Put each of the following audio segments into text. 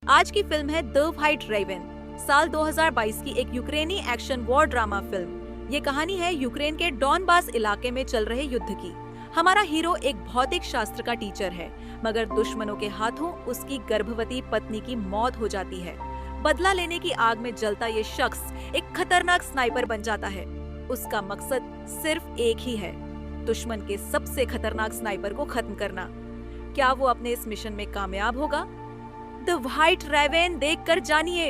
आज की फिल्म है द व्हाइट रेवन, साल 2022 की एक यूक्रेनी एक्शन वॉर ड्रामा फिल्म। ये कहानी है यूक्रेन के डॉनबास इलाके में चल रहे युद्ध की। हमारा हीरो एक भौतिक शास्त्र का टीचर है, मगर दुश्मनों के हाथों उसकी गर्भवती पत्नी की मौत हो जाती है। बदला लेने की आग में जलता ये शख्स एक खतरनाक स्नाइपर बन जाता है। उसका मकसद सिर्फ एक ही है, दुश्मन के सबसे खतरनाक स्नाइपर को खत्म करना। क्या वो अपने इस मिशन में कामयाब होगा? द व्हाइट रेवन देखकर जानिए।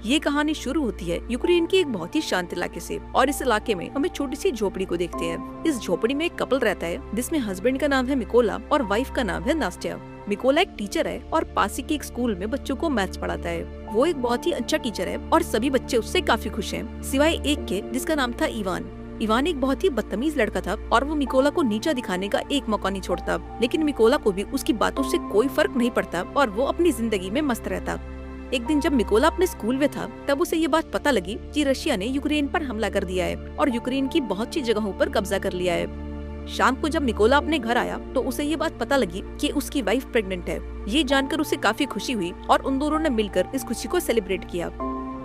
ये कहानी शुरू होती है यूक्रेन के एक बहुत ही शांत इलाके से, और इस इलाके में हम एक छोटी सी झोपड़ी को देखते हैं। इस झोपड़ी में एक कपल रहता है जिसमें हस्बैंड का नाम है मिकोला और वाइफ का नाम है नास्टिया। मिकोला एक टीचर है और पास ही के एक स्कूल में बच्चों को मैथ्स पढ़ाता है। वो एक बहुत ही अच्छा टीचर है और सभी बच्चे उससे काफी खुश हैं, सिवाय एक के जिसका नाम था इवान। इवान एक बहुत ही बदतमीज लड़का था और वो मिकोला को नीचा दिखाने का एक मौका नहीं छोड़ता, लेकिन मिकोला को भी उसकी बातों से कोई फर्क नहीं पड़ता और वो अपनी जिंदगी में मस्त रहता। एक दिन जब मिकोला अपने स्कूल में था, तब उसे ये बात पता लगी कि रशिया ने यूक्रेन पर हमला कर दिया है और यूक्रेन की बहुत सी जगहों पर कब्जा कर लिया है। शाम को जब मिकोला अपने घर आया तो उसे ये बात पता लगी कि उसकी वाइफ प्रेग्नेंट है। ये जानकर उसे काफी खुशी हुई और उन दोनों ने मिलकर इस खुशी को सेलिब्रेट किया।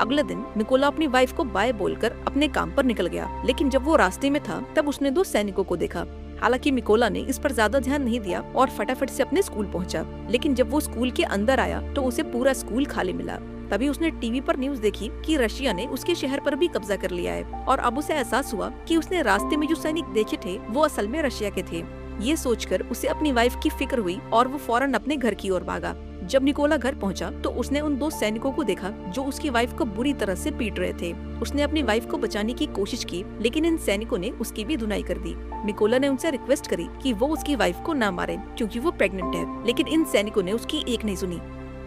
अगले दिन मिकोला अपनी वाइफ को बाय बोलकर अपने काम पर निकल गया, लेकिन जब वो रास्ते में था तब उसने दो सैनिकों को देखा। हालांकि मिकोला ने इस पर ज्यादा ध्यान नहीं दिया और फटाफट से अपने स्कूल पहुंचा। लेकिन जब वो स्कूल के अंदर आया तो उसे पूरा स्कूल खाली मिला। तभी उसने टीवी पर न्यूज़ देखी कि रशिया ने उसके शहर पर भी कब्जा कर लिया है, और अब उसे एहसास हुआ कि उसने रास्ते में जो सैनिक देखे थे वो असल में रशिया के थे। ये सोचकर उसे अपनी वाइफ की फिक्र हुई और वो फौरन अपने घर की ओर भागा। जब निकोला घर पहुंचा तो उसने उन दो सैनिकों को देखा जो उसकी वाइफ को बुरी तरह से पीट रहे थे। उसने अपनी वाइफ को बचाने की कोशिश की, लेकिन इन सैनिकों ने उसकी भी धुनाई कर दी। निकोला ने उनसे रिक्वेस्ट करी कि वो उसकी वाइफ को न मारे क्योंकि वो प्रेग्नेंट है, लेकिन इन सैनिकों ने उसकी एक नहीं सुनी।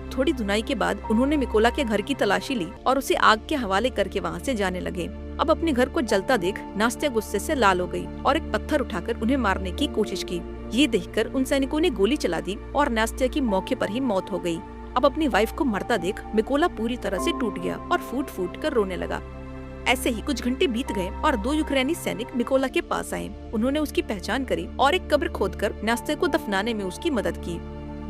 थोड़ी धुनाई के बाद उन्होंने मिकोला के घर की तलाशी ली और उसे आग के हवाले करके वहाँ से जाने लगे। अब अपने घर को जलता देख नास्तिया गुस्से से लाल हो गई और एक पत्थर उठाकर उन्हें मारने की कोशिश की। ये देखकर उन सैनिकों ने गोली चला दी और नास्तिया की मौके पर ही मौत हो गई। अब अपनी वाइफ को मरता देख मिकोला पूरी तरह से टूट गया और फूट फूट कर रोने लगा। ऐसे ही कुछ घंटे बीत गए और दो यूक्रेनी सैनिक मिकोला के पास आए। उन्होंने उसकी पहचान करी और एक कब्र खोदकर नास्तिया को दफनाने में उसकी मदद की।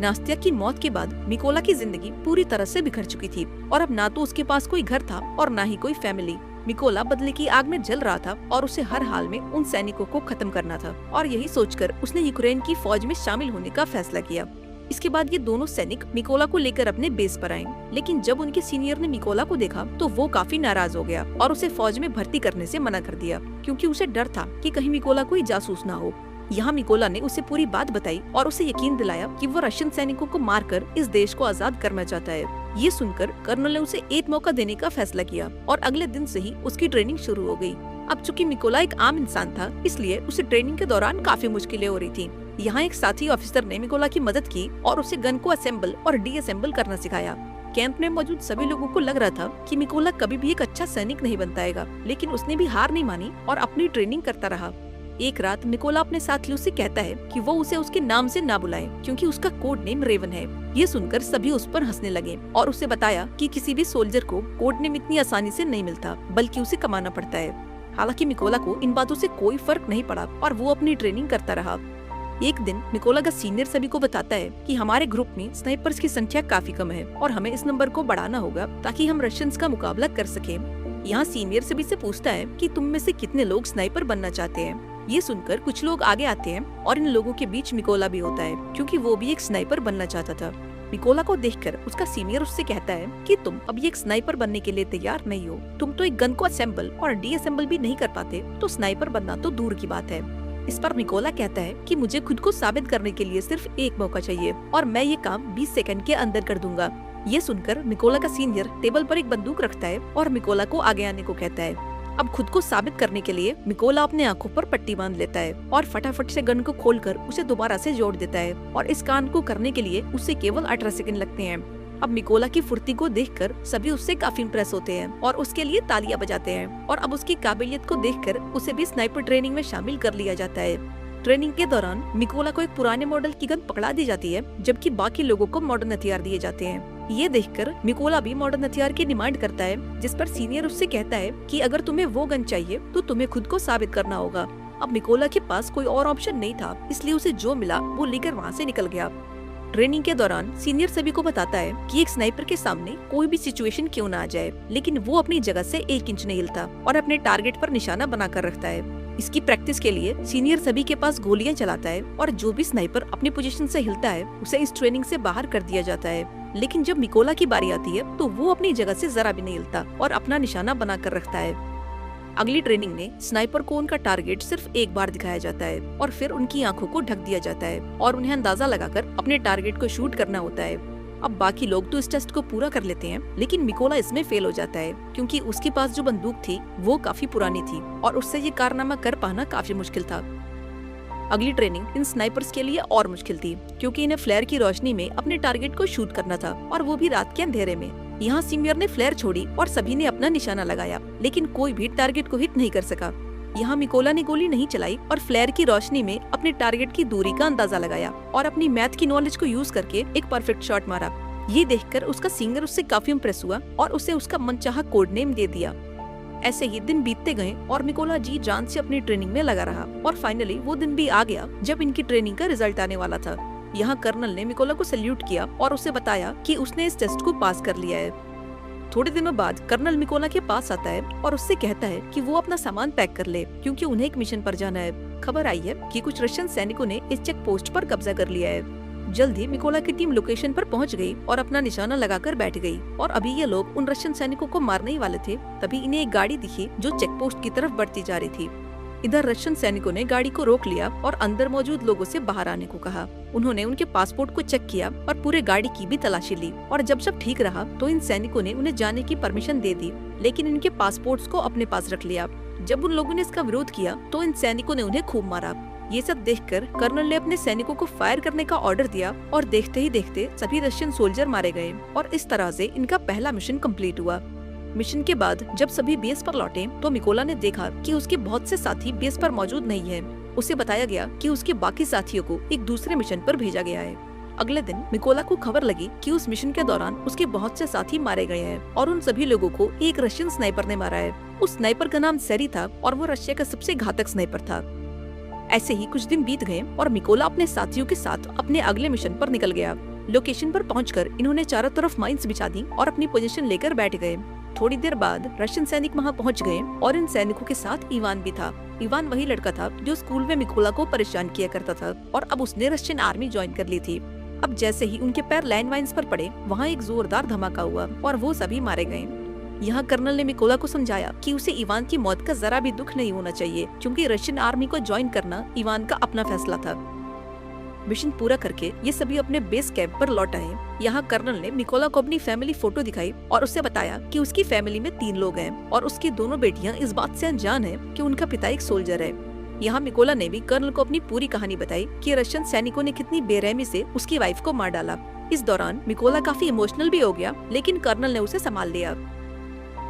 नास्तिया की मौत के बाद मिकोला की जिंदगी पूरी तरह से बिखर चुकी थी और अब ना तो उसके पास कोई घर था और ना ही कोई फैमिली। मिकोला बदले की आग में जल रहा था और उसे हर हाल में उन सैनिकों को खत्म करना था, और यही सोचकर उसने यूक्रेन की फौज में शामिल होने का फैसला किया। इसके बाद ये दोनों सैनिक मिकोला को लेकर अपने बेस पर आए, लेकिन जब उनके सीनियर ने मिकोला को देखा तो वो काफी नाराज हो गया और उसे फौज में भर्ती करने से मना कर दिया, क्योंकि उसे डर था कि कहीं मिकोला कोई जासूस ना हो। यहाँ मिकोला ने उसे पूरी बात बताई और उसे यकीन दिलाया कि वो रशियन सैनिकों को मारकर इस देश को आजाद करना चाहता है। ये सुनकर कर्नल ने उसे एक मौका देने का फैसला किया और अगले दिन से ही उसकी ट्रेनिंग शुरू हो गई। अब चूंकि मिकोला एक आम इंसान था, इसलिए उसे ट्रेनिंग के दौरान काफी मुश्किलें हो रही थी। यहाँ एक साथी ऑफिसर ने मिकोला की मदद की और उसे गन को असेंबल और डीअसेंबल करना सिखाया। कैंप में मौजूद सभी लोगों को लग रहा था कि मिकोला कभी भी एक अच्छा सैनिक नहीं बन पाएगा, लेकिन उसने भी हार नहीं मानी और अपनी ट्रेनिंग करता रहा। एक रात मिकोला अपने साथियों से कहता है कि वो उसे उसके नाम से ना बुलाए क्योंकि उसका कोड नेम रेवन है। ये सुनकर सभी उस पर हंसने लगे और उसे बताया कि किसी भी सोल्जर को कोड नेम इतनी आसानी से नहीं मिलता, बल्कि उसे कमाना पड़ता है। हालांकि मिकोला को इन बातों से कोई फर्क नहीं पड़ा और वो अपनी ट्रेनिंग करता रहा। एक दिन मिकोला का सीनियर सभी को बताता है कि हमारे ग्रुप में स्नाइपर्स की संख्या काफी कम है और हमें इस नंबर को बढ़ाना होगा ताकि हम रशियंस का मुकाबला कर सकें। यहाँ सीनियर सभी से पूछता है कि तुम में से कितने लोग स्नाइपर बनना चाहते हैं। ये सुनकर कुछ लोग आगे आते हैं और इन लोगों के बीच मिकोला भी होता है, क्योंकि वो भी एक स्नाइपर बनना चाहता था। मिकोला को देखकर उसका सीनियर उससे कहता है कि तुम अभी एक स्नाइपर बनने के लिए तैयार नहीं हो। तुम तो एक गन को असेंबल और डीअसेंबल भी नहीं कर पाते, तो स्नाइपर बनना तो दूर की बात है। इस पर मिकोला कहता है कि मुझे खुद को साबित करने के लिए सिर्फ एक मौका चाहिए और मैं ये काम 20 सेकंड के अंदर कर दूंगा। ये सुनकर मिकोला का सीनियर टेबल पर एक बंदूक रखता है और मिकोला को आगे आने को कहता है। अब खुद को साबित करने के लिए मिकोला अपने आंखों पर पट्टी बांध लेता है और फटाफट से गन को खोलकर उसे दोबारा से जोड़ देता है, और इस कांड को करने के लिए उसे केवल 18 सेकंड लगते हैं। अब मिकोला की फुर्ती को देखकर सभी उससे काफी इम्प्रेस होते हैं और उसके लिए तालियां बजाते हैं, और अब उसकी काबिलियत को देखकर उसे भी स्नाइपर ट्रेनिंग में शामिल कर लिया जाता है। ट्रेनिंग के दौरान मिकोला को एक पुराने मॉडल की गन पकड़ा दी जाती है, जबकि बाकी लोगों को मॉडर्न हथियार दिए जाते हैं। ये देखकर मिकोला भी मॉडर्न हथियार की डिमांड करता है, जिस पर सीनियर उससे कहता है कि अगर तुम्हें वो गन चाहिए तो तुम्हें खुद को साबित करना होगा। अब मिकोला के पास कोई और ऑप्शन नहीं था, इसलिए उसे जो मिला वो लेकर वहाँ से निकल गया। ट्रेनिंग के दौरान सीनियर सभी को बताता है कि एक स्नाइपर के सामने कोई भी सिचुएशन क्यों ना आ जाए, लेकिन वो अपनी जगह से 1 इंच नहीं हिलता और अपने टारगेट पर निशाना बनाकर रखता है। इसकी प्रैक्टिस के लिए सीनियर सभी के पास गोलियां चलाता है और जो भी स्नाइपर अपनी पोजीशन से हिलता है उसे इस ट्रेनिंग से बाहर कर दिया जाता है। लेकिन जब मिकोला की बारी आती है तो वो अपनी जगह से जरा भी नहीं हिलता और अपना निशाना बनाकर रखता है। अगली ट्रेनिंग में स्नाइपर को उनका टारगेट सिर्फ एक बार दिखाया जाता है और फिर उनकी आंखों को ढक दिया जाता है और उन्हें अंदाजा लगाकर अपने टारगेट को शूट करना होता है। अब बाकी लोग तो इस टेस्ट को पूरा कर लेते हैं, लेकिन मिकोला इसमें फेल हो जाता है क्योंकि उसके पास जो बंदूक थी वो काफी पुरानी थी और उससे ये कारनामा कर पाना काफी मुश्किल था। अगली ट्रेनिंग इन स्नाइपर्स के लिए और मुश्किल थी क्योंकि इन्हें फ्लेयर की रोशनी में अपने टारगेट को शूट करना था और वो भी रात के अंधेरे में। यहाँ सीनियर ने फ्लेयर छोड़ी और सभी ने अपना निशाना लगाया, लेकिन कोई भी टारगेट को हिट नहीं कर सका। यहाँ मिकोला ने गोली नहीं चलाई और फ्लेयर की रोशनी में अपने टारगेट की दूरी का अंदाजा लगाया और अपनी मैथ की नॉलेज को यूज करके एक परफेक्ट शॉट मारा। ये देखकर उसका सीनियर उससे काफी इम्प्रेस हुआ और उसे उसका मनचाहा कोड नेम दे दिया। ऐसे ही दिन बीतते गए और मिकोला जी जान से अपनी ट्रेनिंग में लगा रहा और फाइनली वो दिन भी आ गया जब इनकी ट्रेनिंग का रिजल्ट आने वाला था। यहाँ कर्नल ने मिकोला को सैल्यूट किया और उसे बताया कि उसने इस टेस्ट को पास कर लिया है। थोड़े दिनों बाद कर्नल मिकोला के पास आता है और उससे कहता है कि वो अपना सामान पैक कर ले क्योंकि उन्हें एक मिशन पर जाना है। खबर आई है कि कुछ रशियन सैनिकों ने इस चेक पोस्ट पर कब्जा कर लिया है। जल्द ही मिकोला की टीम लोकेशन पर पहुंच गई और अपना निशाना लगाकर बैठ गई और अभी ये लोग उन रशियन सैनिकों को मारने ही वाले थे, तभी इन्हें एक गाड़ी दिखी जो चेक पोस्ट की तरफ बढ़ती जा रही थी। इधर रशियन सैनिकों ने गाड़ी को रोक लिया और अंदर मौजूद लोगों से बाहर आने को कहा। उन्होंने उनके पासपोर्ट को चेक किया और पूरे गाड़ी की भी तलाशी ली और जब सब ठीक रहा तो इन सैनिकों ने उन्हें जाने की परमिशन दे दी, लेकिन इनके पासपोर्ट्स को अपने पास रख लिया। जब उन लोगों ने इसका विरोध किया तो इन सैनिकों ने उन्हें खूब मारा। ये सब देखकर कर्नल ने अपने सैनिकों को फायर करने का ऑर्डर दिया और देखते ही देखते सभी रशियन सोल्जर मारे गए और इस तरह से इनका पहला मिशन कंप्लीट हुआ। मिशन के बाद जब सभी बेस पर लौटे तो मिकोला ने देखा कि उसके बहुत से साथी बेस पर मौजूद नहीं है। उसे बताया गया कि उसके बाकी साथियों को एक दूसरे मिशन पर भेजा गया है। अगले दिन मिकोला को खबर लगी कि उस मिशन के दौरान उसके बहुत से साथी मारे गए हैं और उन सभी लोगों को एक रशियन स्नाइपर ने मारा है। उस स्नाइपर का नाम सेरी था और वो रशिया का सबसे घातक स्नाइपर था। ऐसे ही कुछ दिन बीत गए और मिकोला अपने साथियों के साथ अपने अगले मिशन पर निकल गया। लोकेशन पर पहुंचकर इन्होंने चारों तरफ माइंस बिछा दी और अपनी पोजीशन लेकर बैठ गए। थोड़ी देर बाद रशियन सैनिक वहां पहुंच गए और इन सैनिकों के साथ इवान भी था। इवान वही लड़का था जो स्कूल में मिकोला को परेशान किया करता था और अब उसने रशियन आर्मी ज्वाइन कर ली थी। अब जैसे ही उनके पैर लैंड माइंस पर पड़े वहाँ एक जोरदार धमाका हुआ और वो सभी मारे गए। यहाँ कर्नल ने मिकोला को समझाया कि उसे इवान की मौत का जरा भी दुख नहीं होना चाहिए क्योंकि रशियन आर्मी को ज्वाइन करना इवान का अपना फैसला था। मिशन पूरा करके ये सभी अपने बेस कैंप पर लौट आए। यहाँ कर्नल ने मिकोला को अपनी फैमिली फोटो दिखाई और उससे बताया कि उसकी फैमिली में 3 लोग हैं और उसकी दोनों बेटियां इस बात से अनजान है कि उनका पिता एक सोल्जर है। यहाँ मिकोला ने भी कर्नल को अपनी पूरी कहानी बताई कि रशियन सैनिकों ने कितनी बेरहमी से उसकी वाइफ को मार डाला। इस दौरान मिकोला काफी इमोशनल भी हो गया, लेकिन कर्नल ने उसे संभाल लिया।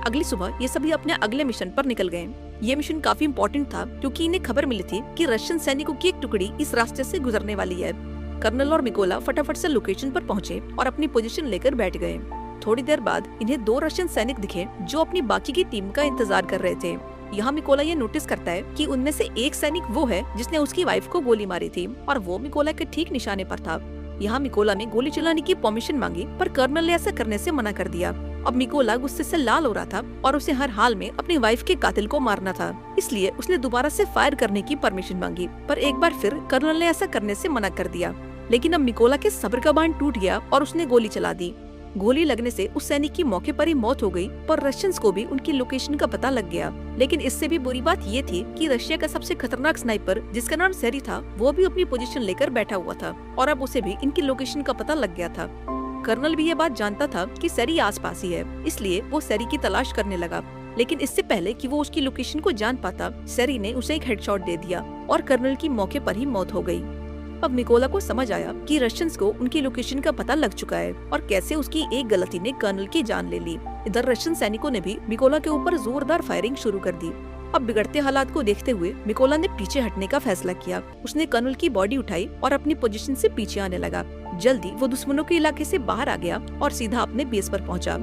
अगली सुबह ये सभी अपने अगले मिशन पर निकल गए। ये मिशन काफी इम्पोर्टेंट था क्योंकि इन्हें खबर मिली थी कि रशियन सैनिकों की एक टुकड़ी इस रास्ते से गुजरने वाली है। कर्नल और मिकोला फटाफट से लोकेशन पर पहुंचे और अपनी पोजीशन लेकर बैठ गए। थोड़ी देर बाद इन्हें 2 रशियन सैनिक दिखे जो अपनी बाकी की टीम का इंतजार कर रहे थे। यहाँ मिकोला ये नोटिस करता है कि उनमें से एक सैनिक वो है जिसने उसकी वाइफ को गोली मारी थी और वो मिकोला के ठीक निशाने पर था। यहाँ मिकोला ने गोली चलाने की परमिशन मांगी पर कर्नल ने ऐसा करने से मना कर दिया। अब मिकोला गुस्से से लाल हो रहा था और उसे हर हाल में अपनी वाइफ के कातिल को मारना था, इसलिए उसने दोबारा से फायर करने की परमिशन मांगी, पर एक बार फिर कर्नल ने ऐसा करने से मना कर दिया। लेकिन अब मिकोला के सब्र का बांध टूट गया और उसने गोली चला दी। गोली लगने से उस सैनिक की मौके पर ही मौत हो गई, पर रशियंस को भी उनकी लोकेशन का पता लग गया। लेकिन इससे भी बुरी बात ये थी कि रशिया का सबसे खतरनाक स्नाइपर जिसका नाम सेरी था वो भी अपनी पोजीशन लेकर बैठा हुआ था और अब उसे भी इनकी लोकेशन का पता लग गया था। कर्नल भी ये बात जानता था कि सेरी आसपास ही है, इसलिए वो सेरी की तलाश करने लगा। लेकिन इससे पहले कि वो उसकी लोकेशन को जान पाता, सेरी ने उसे एक हेडशॉट दे दिया और कर्नल की मौके पर ही मौत हो गई। अब मिकोला को समझ आया कि रशियंस को उनकी लोकेशन का पता लग चुका है और कैसे उसकी एक गलती ने कर्नल की जान ले ली। इधर रशियन सैनिकों ने भी मिकोला के ऊपर जोरदार फायरिंग शुरू कर दी। अब बिगड़ते हालात को देखते हुए मिकोला ने पीछे हटने का फैसला किया। उसने कर्नल की बॉडी उठाई और अपनी पोजीशन से पीछे आने लगा। जल्दी वो दुश्मनों के इलाके से बाहर आ गया और सीधा अपने बेस पर पहुंचा।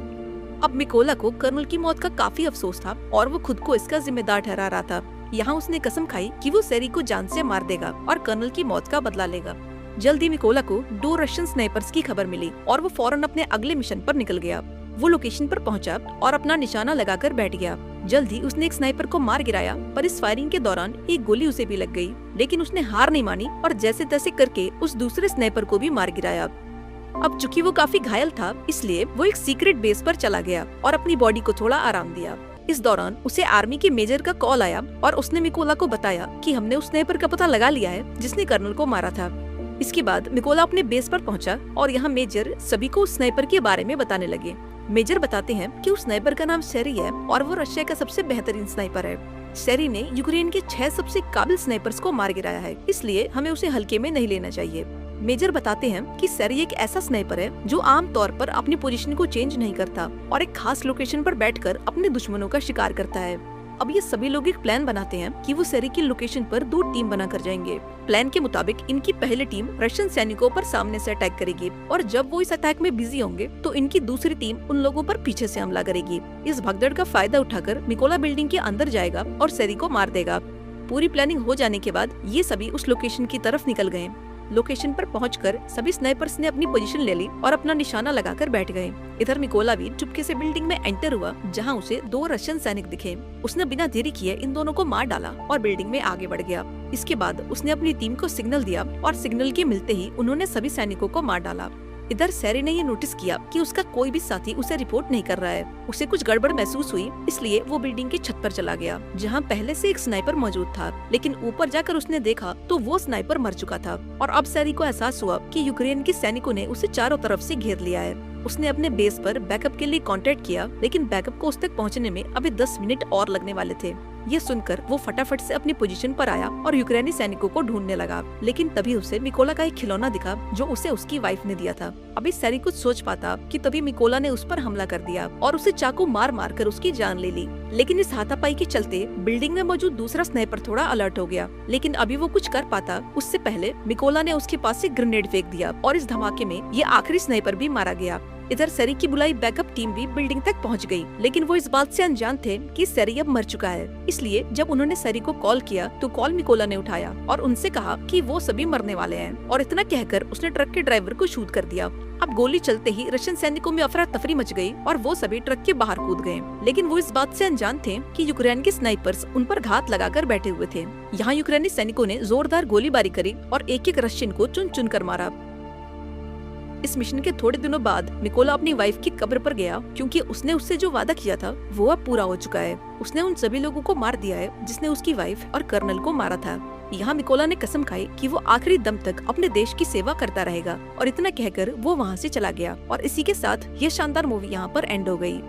अब मिकोला को कर्नल की मौत का काफी अफसोस था और वो खुद को इसका जिम्मेदार ठहरा रहा था। यहाँ उसने कसम खाई कि वो सेरी को जान से मार देगा और कर्नल की मौत का बदला लेगा। जल्द ही मिकोला को 2 रशियन स्नाइपर्स की खबर मिली और वो फौरन अपने अगले मिशन पर निकल गया। वो लोकेशन पर पहुंचा और अपना निशाना लगाकर बैठ गया। जल्द ही उसने एक स्नाइपर को मार गिराया, पर इस फायरिंग के दौरान एक गोली उसे भी लग गई। लेकिन उसने हार नहीं मानी और जैसे तैसे करके उस दूसरे स्नाइपर को भी मार गिराया। अब चूंकि वो काफी घायल था, इसलिए वो एक सीक्रेट बेस पर चला गया और अपनी बॉडी को थोड़ा आराम दिया। इस दौरान उसे आर्मी के मेजर का कॉल आया और उसने मिकोला को बताया कि हमने उस स्नाइपर का पता लगा लिया है जिसने कर्नल को मारा था। इसके बाद मिकोला अपने बेस पर पहुंचा और यहाँ मेजर सभी को उस स्नाइपर के बारे में बताने लगे। मेजर बताते हैं कि उस स्नाइपर का नाम शेरी है और वो रशिया का सबसे बेहतरीन स्नाइपर है। शेरी ने यूक्रेन के 6 सबसे काबिल स्नाइपर्स को मार गिराया है, इसलिए हमें उसे हल्के में नहीं लेना चाहिए। मेजर बताते हैं कि शेरी एक ऐसा स्नाइपर है जो आम तौर पर अपनी पोजीशन को चेंज नहीं करता और एक खास लोकेशन पर बैठकर अपने दुश्मनों का शिकार करता है। अब ये सभी लोग एक प्लान बनाते हैं कि वो शेरी की लोकेशन पर 2 टीम बनाकर जाएंगे। प्लान के मुताबिक इनकी पहली टीम रशियन सैनिकों पर सामने से अटैक करेगी और जब वो इस अटैक में बिजी होंगे तो इनकी दूसरी टीम उन लोगों पर पीछे से हमला करेगी। इस भगदड़ का फायदा उठाकर मिकोला बिल्डिंग के अंदर जाएगा और शेरी को मार देगा। पूरी प्लानिंग हो जाने के बाद ये सभी उस लोकेशन की तरफ निकल गए। लोकेशन पर पहुंचकर सभी स्नाइपर्स ने अपनी पोजीशन ले ली और अपना निशाना लगाकर बैठ गए। इधर मिकोला भी चुपके से बिल्डिंग में एंटर हुआ, जहां उसे 2 रशियन सैनिक दिखे। उसने बिना देरी किए इन दोनों को मार डाला और बिल्डिंग में आगे बढ़ गया। इसके बाद उसने अपनी टीम को सिग्नल दिया और सिग्नल के मिलते ही उन्होंने सभी सैनिकों को मार डाला। इधर शेरी ने ये नोटिस किया कि उसका कोई भी साथी उसे रिपोर्ट नहीं कर रहा है। उसे कुछ गड़बड़ महसूस हुई, इसलिए वो बिल्डिंग की छत पर चला गया, जहां पहले से एक स्नाइपर मौजूद था। लेकिन ऊपर जाकर उसने देखा तो वो स्नाइपर मर चुका था और अब शेरी को एहसास हुआ कि यूक्रेन के सैनिकों ने उसे चारों तरफ से घेर लिया है। उसने अपने बेस पर बैकअप के लिए कांटेक्ट किया, लेकिन बैकअप को उस तक पहुंचने में अभी 10 मिनट और लगने वाले थे। ये सुनकर वो फटाफट से अपनी पोजीशन पर आया और यूक्रेनी सैनिकों को ढूंढने लगा। लेकिन तभी उसे मिकोला का एक खिलौना दिखा जो उसे उसकी वाइफ ने दिया था। अभी शेरी कुछ सोच पाता कि तभी मिकोला ने उस पर हमला कर दिया और उसे चाकू मार मार कर उसकी जान ले ली। लेकिन इस हाथापाई के चलते बिल्डिंग में मौजूद दूसरा स्नाइपर थोड़ा अलर्ट हो गया, लेकिन अभी वो कुछ कर पाता उससे पहले मिकोला ने उसके पास से ग्रेनेड फेंक दिया और इस धमाके में ये आखिरी स्नाइपर भी मारा गया। इधर शेरी की बुलाई बैकअप टीम भी बिल्डिंग तक पहुंच गई, लेकिन वो इस बात से अनजान थे कि शेरी अब मर चुका है। इसलिए जब उन्होंने शेरी को कॉल किया तो कॉल मिकोला ने उठाया और उनसे कहा कि वो सभी मरने वाले हैं और इतना कहकर उसने ट्रक के ड्राइवर को शूट कर दिया। अब गोली चलते ही रशियन सैनिकों में अफरा तफरी मच गई और वो सभी ट्रक के बाहर कूद गए। लेकिन वो इस बात से अनजान थे कि यूक्रेन के स्नाइपर्स उन पर घात लगाकर बैठे हुए थे। यहाँ यूक्रेनी सैनिकों ने जोरदार गोलीबारी करी और एक एक रशियन को चुन चुन कर मारा। इस मिशन के थोड़े दिनों बाद मिकोला अपनी वाइफ की कब्र पर गया, क्योंकि उसने उससे जो वादा किया था वो अब पूरा हो चुका है। उसने उन सभी लोगों को मार दिया है जिसने उसकी वाइफ और कर्नल को मारा था। यहाँ मिकोला ने कसम खाई कि वो आखिरी दम तक अपने देश की सेवा करता रहेगा और इतना कहकर वो वहाँ से चला गया। और इसी के साथ ये शानदार मूवी यहाँ पर एंड हो गई।